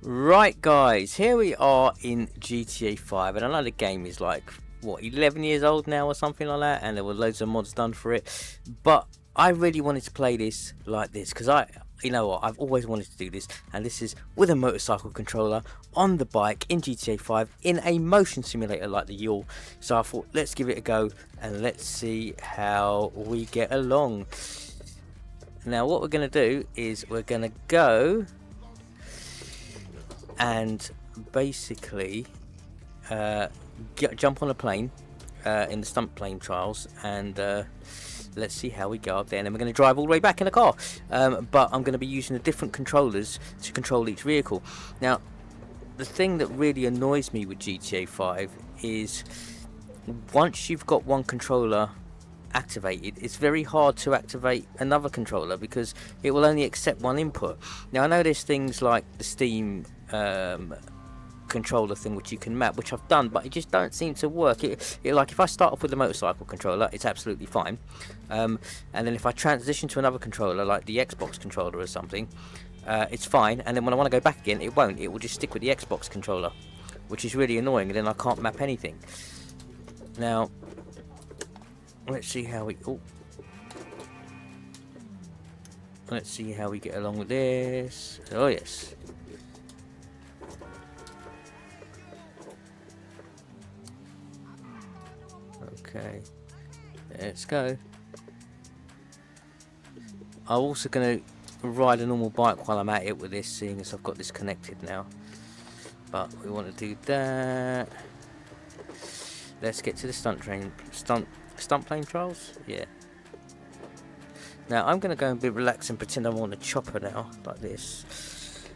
Right guys, here we are in GTA 5, and I know the game is like, what, 11 years old now or something like that, and there were loads of mods done for it, but I really wanted to play this like this, because you know what, I've always wanted to do this, and this is with a motorcycle controller, on the bike, in GTA 5, in a motion simulator like the Yaw. So I thought, let's give it a go, and let's see how we get along. Now what we're going to do is, we're going to go and basically jump on a plane in the stunt plane trials, and let's see how we go up there, and then we're going to drive all the way back in the car, but I'm going to be using the different controllers to control each vehicle. Now the thing that really annoys me with GTA 5 is once you've got one controller activated, it's very hard to activate another controller because it will only accept one input. Now I know there's things like the Steam controller thing which you can map, which I've done, but it just don't seem to work. It like, if I start off with the motorcycle controller, it's absolutely fine, and then if I transition to another controller like the Xbox controller or something, it's fine, and then when I want to go back again, it won't. It will just stick with the Xbox controller, which is really annoying, and then I can't map anything. Now let's see how we let's see how we get along with this. Oh yes. Okay, let's go. I'm also going to ride a normal bike while I'm at it with this, seeing as I've got this connected now. But we want to do that. Let's get to the stunt plane trials. Yeah. Now I'm going to go and be relaxed and pretend I'm on a chopper now, like this,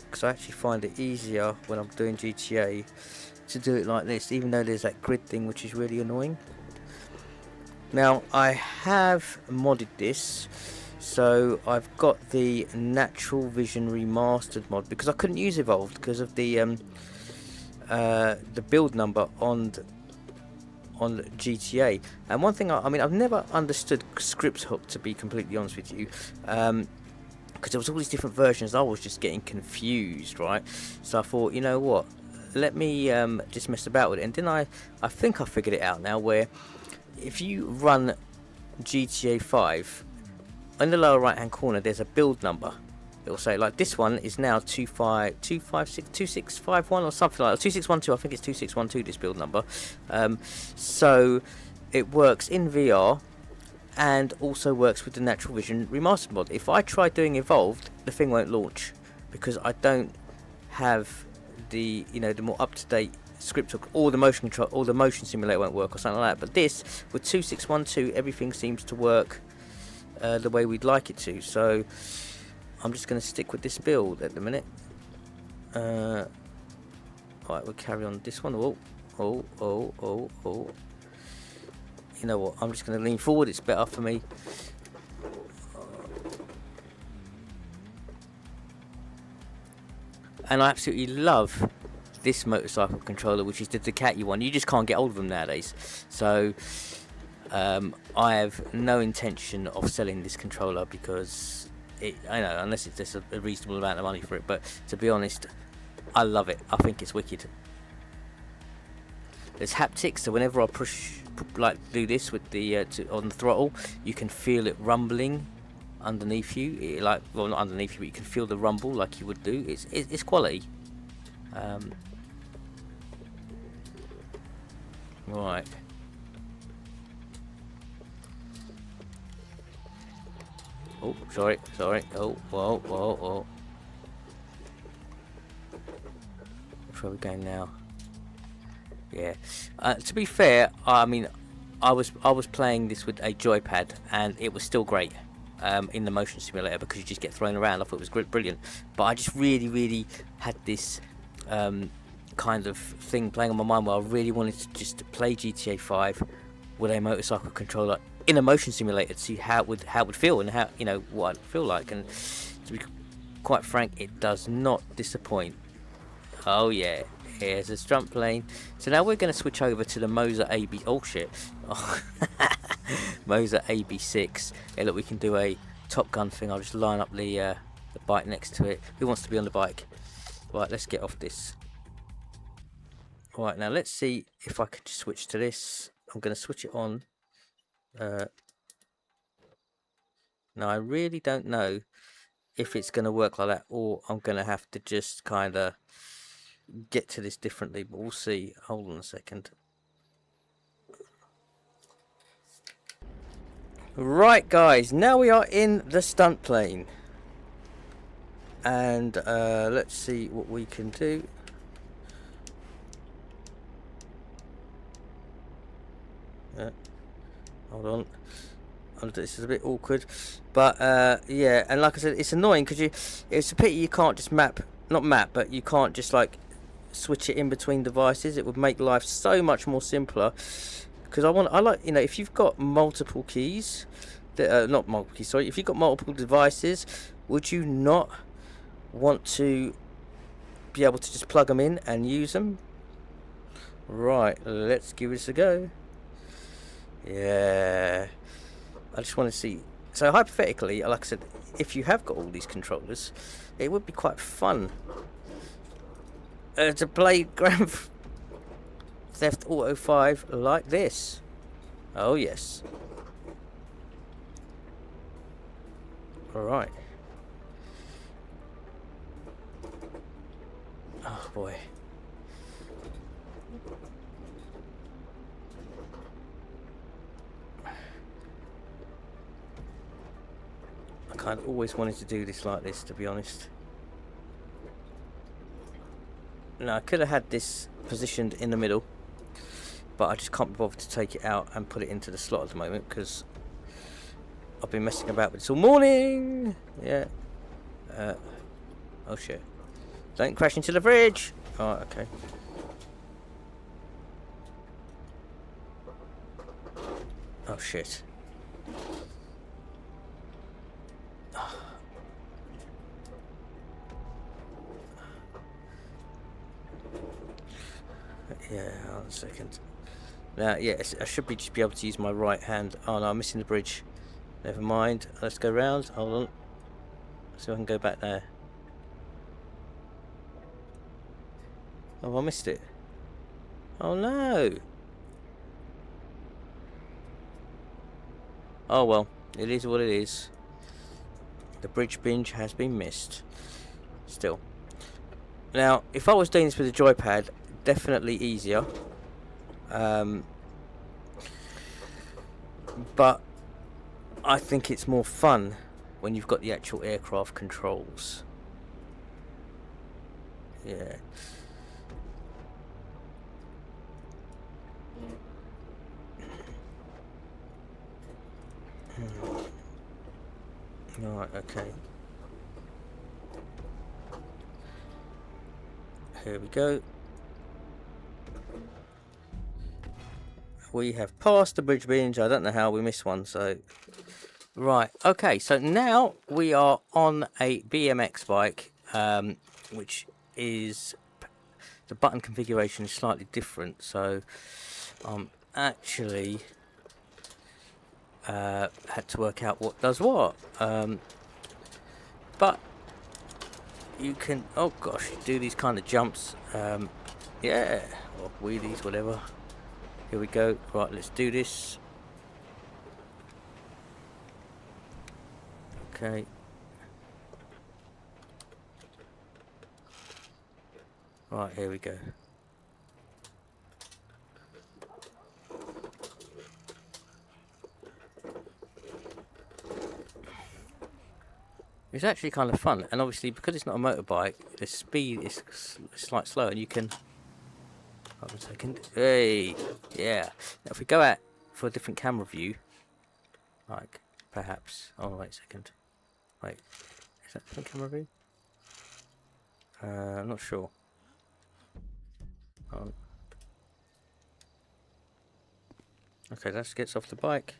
because I actually find it easier when I'm doing GTA to do it like this, even though there's that grid thing which is really annoying. Now I have modded this, so I've got the Natural Vision Remastered mod, because I couldn't use Evolved because of the build number on GTA. And one thing, I mean, I've never understood Scripts Hook, to be completely honest with you, because there was all these different versions. I was just getting confused, right? So I thought, you know what, let me just mess about with it, and then I think I figured it out now, where if you run GTA 5, in the lower right hand corner there's a build number. It will say, like, this one is now 2651 or something like that, 2612. I think it's 2612, this build number. So it works in VR and also works with the Natural Vision Remastered mod. If I try doing Evolved, the thing won't launch because I don't have the, you know, the more up-to-date script hook, or the motion control, or the motion simulator won't work or something like that. But this, with 2612, everything seems to work the way we'd like it to. So I'm just going to stick with this build at the minute. Alright, we'll carry on this one. Oh. You know what, I'm just going to lean forward, it's better for me. And I absolutely love this motorcycle controller, which is the Ducati one. You just can't get hold of them nowadays. So I have no intention of selling this controller, because I know, unless it's just a reasonable amount of money for it, but to be honest, I love it. I think it's wicked. There's haptics, so whenever I do this with the on the throttle, you can feel it rumbling underneath you. Well, not underneath you, but you can feel the rumble like you would do. It's quality. Right. Oh, sorry. Oh, whoa. Which way are we going now? Yeah. To be fair, I mean, I was playing this with a joypad, and it was still great in the motion simulator, because you just get thrown around. I thought it was brilliant. But I just really had this kind of thing playing on my mind, where I really wanted to just play GTA 5 with a motorcycle controller in a motion simulator to see how it would feel, and how, you know, what I'd feel like. And to be quite frank, it does not disappoint. Oh yeah, here's a stunt plane. So now we're going to switch over to the Moza AB. Oh shit, Moza AB6. Hey, look, we can do a Top Gun thing. I'll just line up the bike next to it. Who wants to be on the bike? Right, let's get off this. Right, now let's see if I can just switch to this. I'm going to switch it on. Now, I really don't know if it's going to work like that, or I'm going to have to just kind of get to this differently, but we'll see. Hold on a second. Right, guys, now we are in the stunt plane. And let's see what we can do. Hold on. This is a bit awkward, but yeah, and like I said, it's annoying because it's a pity you can't just but you can't just like switch it in between devices. It would make life so much more simpler, because I like, you know, if you've got multiple keys, not multiple keys, sorry, if you've got multiple devices, would you not want to be able to just plug them in and use them? Right, let's give this a go. Yeah, I just want to see. So hypothetically, like I said, if you have got all these controllers, it would be quite fun to play Grand Theft Auto 5 like this. Oh yes. Alright. Oh boy. I kind of always wanted to do this like this, to be honest. Now, I could have had this positioned in the middle, but I just can't be bothered to take it out and put it into the slot at the moment, because I've been messing about with this all morning. Yeah. Oh shit. Don't crash into the fridge. Oh, okay. Oh shit. Yeah, hold on a second. Now, yeah, I should just be able to use my right hand. Oh no, I'm missing the bridge. Never mind. Let's go round. Hold on. So I can go back there. Oh, I missed it. Oh no. Oh well, it is what it is. The bridge binge has been missed. Still. Now, if I was doing this with a joypad, definitely easier. But I think it's more fun when you've got the actual aircraft controls. Yeah. Alright, okay. Here we go. We have passed the bridge binge. I don't know how we missed one, so... Right, okay, so now we are on a BMX bike, which is... The button configuration is slightly different, so... actually... had to work out what does what. But... You can... Oh gosh, do these kind of jumps. Yeah, or wheelies, whatever. Here we go. Right, let's do this. Okay. Right, here we go. It's actually kind of fun, and obviously because it's not a motorbike, the speed is slightly slower, and you can... Hold on a second. Hey, yeah. Now if we go out for a different camera view, like perhaps... Oh, wait a second. Wait, is that different camera view? I'm not sure. Okay, let's get off the bike.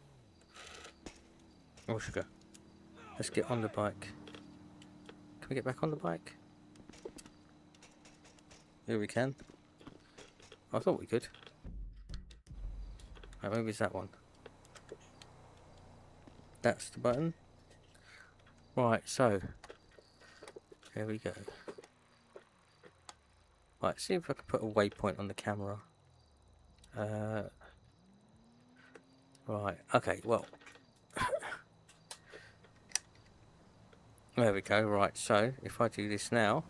Oh, sugar. Let's get on the bike. Can we get back on the bike? Here we can. I thought we could. Oh, maybe it's that one. That's the button. Right, so here we go. Right, see if I can put a waypoint on the camera. Right, okay, well. There we go, right, so if I do this now,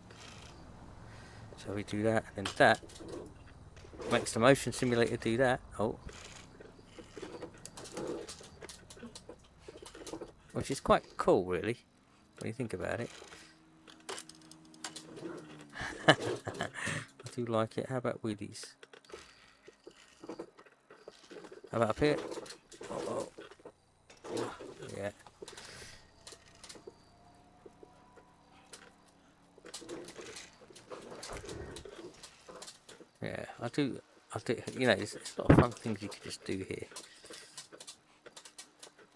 so we do that and then that, makes the motion simulator do that. Oh. Which is quite cool, really, when you think about it. I do like it. How about wheelies? How about up here? Oh, oh. Yeah. Yeah, I do, you know, it's a lot of fun things you can just do here.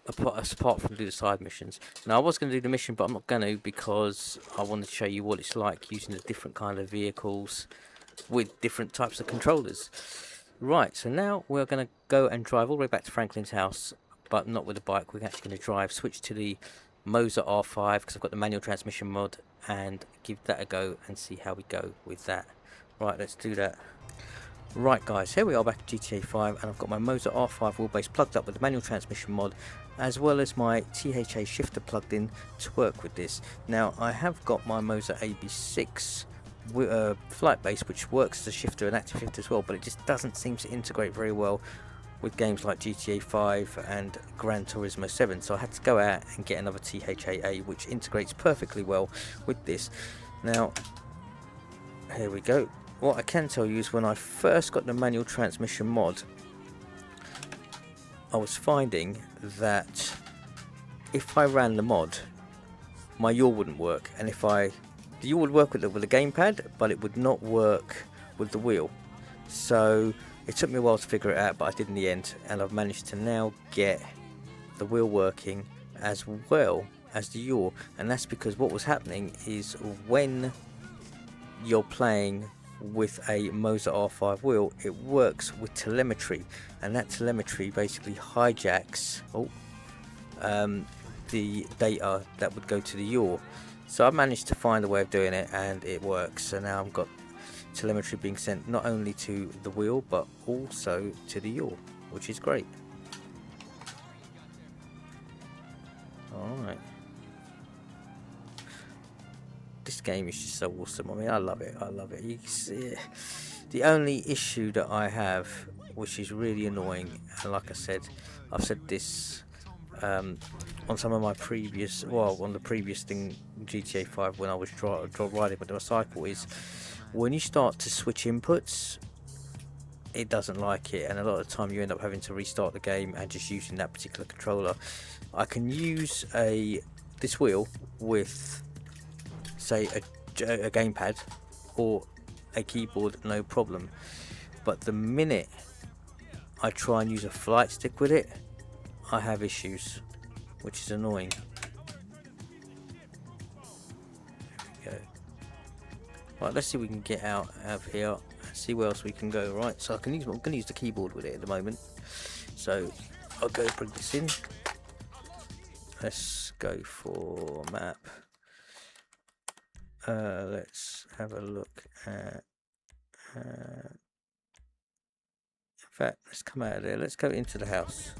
Apart from do the side missions. Now, I was going to do the mission, but I'm not going to because I wanted to show you what it's like using the different kind of vehicles with different types of controllers. Right, so now we're going to go and drive all the way back to Franklin's house, but not with a bike. We're actually going to drive, switch to the Moza R5 because I've got the manual transmission mod, and give that a go and see how we go with that. Right, let's do that. Right guys, here we are back at GTA 5 and I've got my Moza R5 wheelbase plugged up with the manual transmission mod as well as my THA shifter plugged in to work with this. Now I have got my Moza AB6 flight base which works as a shifter and active shifter as well, but it just doesn't seem to integrate very well with games like GTA 5 and Gran Turismo 7, so I had to go out and get another THAA which integrates perfectly well with this. Now here we go. What I can tell you is when I first got the manual transmission mod, I was finding that if I ran the mod, my yaw wouldn't work, and the yaw would work with the gamepad, but it would not work with the wheel. So it took me a while to figure it out, but I did in the end, and I've managed to now get the wheel working as well as the yaw, and that's because what was happening is when you're playing with a Moza R5 wheel, it works with telemetry, and that telemetry basically hijacks the data that would go to the yaw. So I managed to find a way of doing it and it works. So now I've got telemetry being sent not only to the wheel but also to the yaw, which is great. Alright. This game is just so awesome. I mean, I love it. I love it. You can see it. The only issue that I have, which is really annoying, and like I said, I've said this on some of my previous, well, on the previous thing, GTA 5, when I was riding with the cycle, is when you start to switch inputs, it doesn't like it, and a lot of the time you end up having to restart the game and just using that particular controller. I can use this wheel with, say, a gamepad or a keyboard, no problem, but the minute I try and use a flight stick with it, I have issues, which is annoying. There we go. Right, let's see if we can get out of here and see where else we can go. Right, so I'm going to use the keyboard with it at the moment, so I'll go bring this in. Let's go for map. Let's have a look at, in fact, let's come out of there, let's go into the house,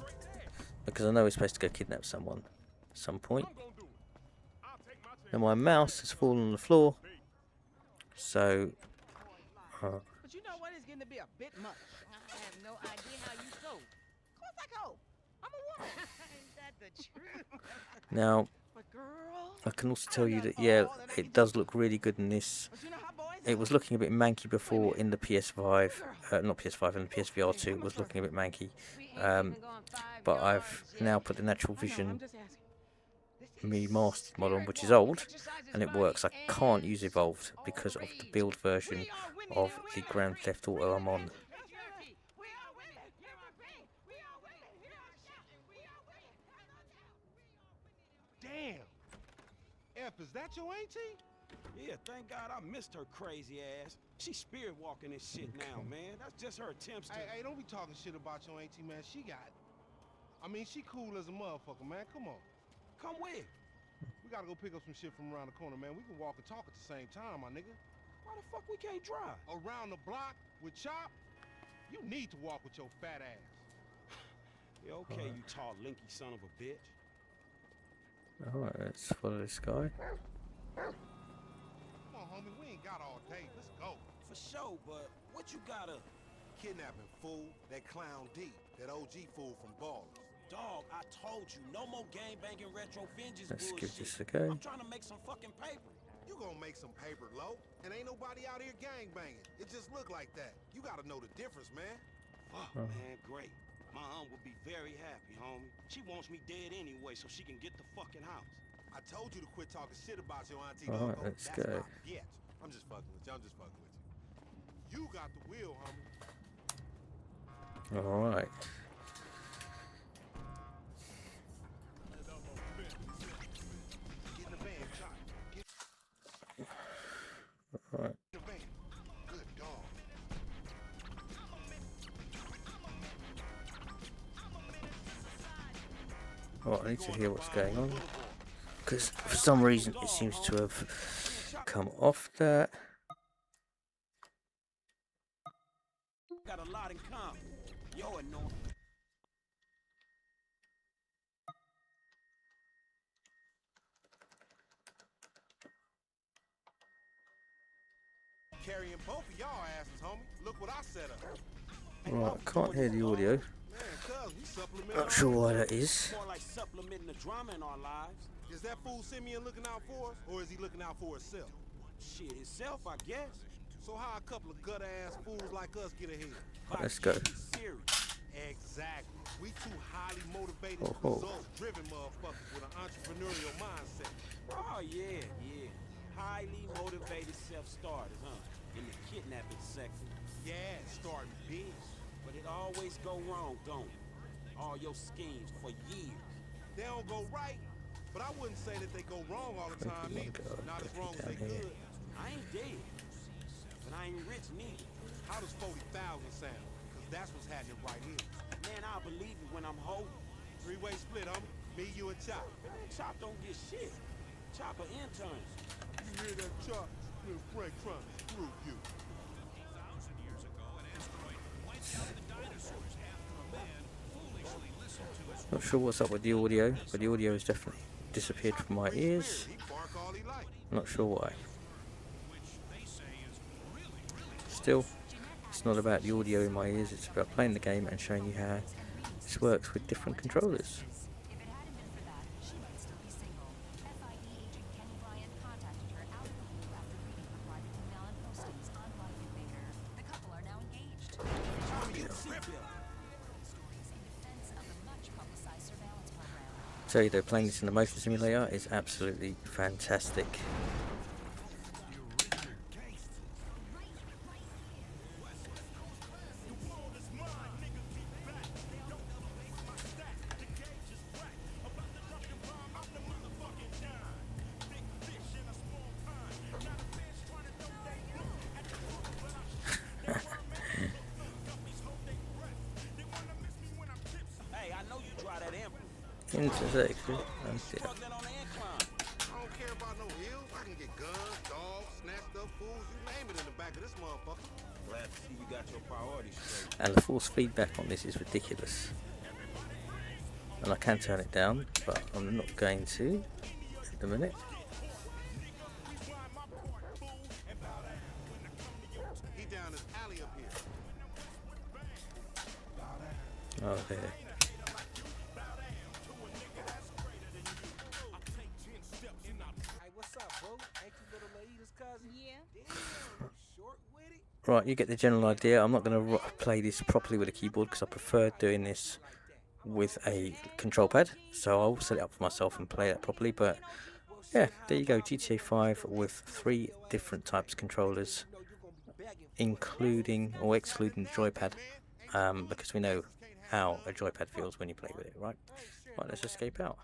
because I know we're supposed to go kidnap someone at some point. Now my mouse has fallen on the floor, so But you know what, it's getting to be a bit much. I have no idea how you cope. Of course I cope. I'm a woman. Is that the truth? now But girl, I can also tell you that, yeah, it does look really good in this. but you know how boys It was looking a bit manky before in the PS5, not PS5, in the PSVR 2 it was looking a bit manky, but I've now put the natural vision remastered mod on, which is old, and it works. I can't use Evolved because of the build version of the Grand Theft Auto I'm on. Damn! F, is that your auntie? Yeah, thank God I missed her crazy ass. She's spirit walking this shit now, man. That's just her attempts to... Hey, don't be talking shit about your auntie, man. She got it. I mean, she cool as a motherfucker, man. Come on. Come where? We gotta go pick up some shit from around the corner, man. We can walk and talk at the same time, my nigga. Why the fuck we can't drive? Around the block with Chop? You need to walk with your fat ass. Yeah, okay, you tall, linky son of a bitch. Alright, let's follow this guy. Come on, homie, we ain't got all day. Let's go. For sure, but what you got up? Kidnapping, fool. That clown D. That OG fool from Ballers. Dog, I told you, no more gang-banging retro vengeance Let's bullshit. give this a go. I'm trying to make some fucking paper. You gonna make some paper, low. And ain't nobody out here gangbanging. It just look like that. You gotta know the difference, man. Fuck, man, great. My aunt would be very happy, homie. She wants me dead anyway so she can get the fucking house. I told you to quit talking shit about your auntie. Alright, Loco. let's That's go. my bitch. I'm just fucking with you. I'm just fucking with you. You got the wheel, homie. Alright. Get in the van, Chop. Get Alright. in the van. Good dog. Alright, I need to hear what's going on. Because for some reason it seems to have come off that. Got a lot in common. You're annoying. Carrying both of y'all asses, homie. Look what I set up. Right, I can't hear the audio. Man, cuz we supplement. Not sure why that is. More like supplementing the drama in our lives. Is that fool Simeon looking out for us, or is he looking out for himself? Shit, itself, I guess. So how a couple of gutter ass fools like us get ahead? Let's go. Serious. Exactly. We two highly motivated, Oh. results-driven motherfuckers with an entrepreneurial mindset. Oh, yeah. Highly motivated self-starters, huh? In the kidnapping sector. Yeah, starting big. But it always go wrong, don't it? All your schemes for years. They don't go right, but I wouldn't say that they go wrong all the time my either. God, Not as look wrong as down they here. could. I ain't dead. But I ain't rich neither. How does 40,000 sound? Because that's what's happening right here. Man, I'll believe it when I'm holding. Three-way split, homie. Me, you, and Chop. Man, Chop don't get shit. Chop an intern. You hear that, Chop? Little Frank trying to screw you. Not sure what's up with the audio, but the audio has definitely disappeared from my ears. He bark all he like. Not sure why. Still, it's not about the audio in my ears, it's about playing the game and showing you how this works with different controllers. If it hadn't been for that, she might still be single. FID agent Kenny Bryant contacted her out of the blue after reading her private email and postings on Life Invader. The couple are now engaged. Stories in defense of the much-publicized surveillance program. Tell you though, playing this in the motion simulator is absolutely fantastic. Hey, I know you drive that Emperor. Intersect. Oh dear. Struggling on the incline. I don't care about no hills. I can get guns, dogs, snatched up fools, you name it in the back of this motherfucker. Glad to see you got your priorities straight. And the force feedback on this is ridiculous. And I can turn it down, but I'm not going to at the minute. He down this alley up here. Oh, there. Hey, what's up, bro? Ain't you little Laida's cousin? Yeah. Damn, short with it. Right, you get the general idea. I'm not going to play this properly with a keyboard because I prefer doing this with a control pad. So I'll set it up for myself and play that properly. But yeah, there you go. GTA 5 with 3 different types of controllers, including or excluding the joypad, because we know how a joypad feels when you play with it, right? Right, let's escape out.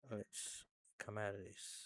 Let's come out of this.